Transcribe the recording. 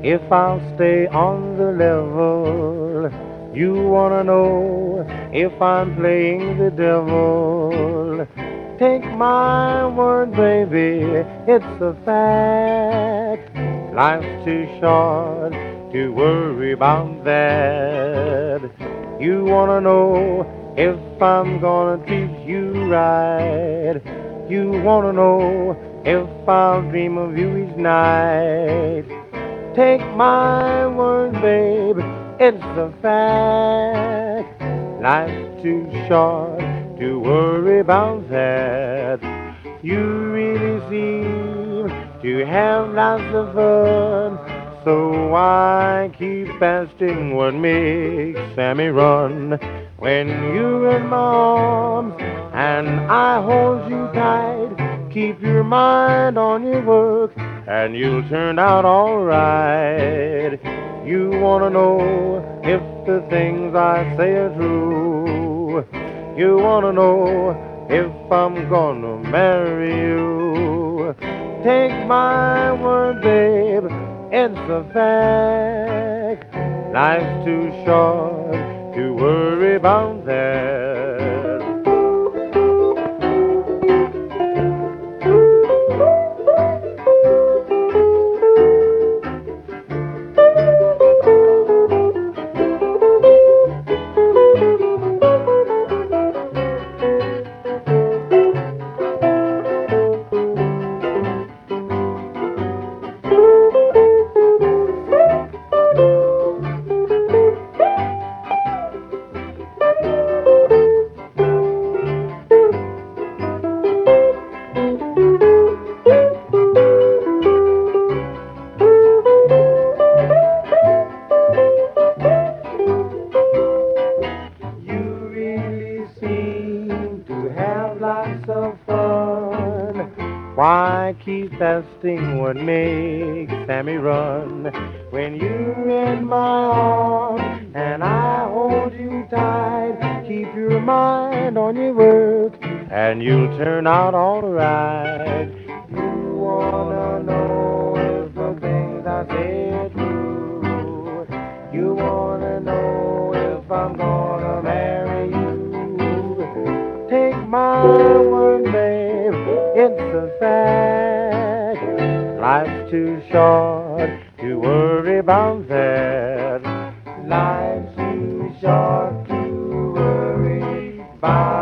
if I'll stay on the level. You wanna know if I'm playing the devil. Take my word, baby, it's a fact. Life's too short to worry about that. You wanna know if I'm gonna treat you right. You wanna know if I'll dream of you each night. Take my word, babe, it's a fact. Life's too short to worry about that. You really seem to have lots of fun, so I keep asking what makes Sammy run. When you're in my arms and I hold you tight, keep your mind on your work and you'll turn out alright. You wanna know if the things I say are true. You wanna know if I'm gonna marry you. Take my word, babe, it's a fact. Life's too short to worry about that. You really seem to have lots of fun. Why keep asking what makes Sammy run? When you're in my arms and I hold you tight, keep your mind on your work and you'll turn out alright. You wanna know if the things I say are true. You wanna know if I'm gonna marry you. Take my word, babe, it's a fact. Life's too short to worry about that. Life's too short to worry about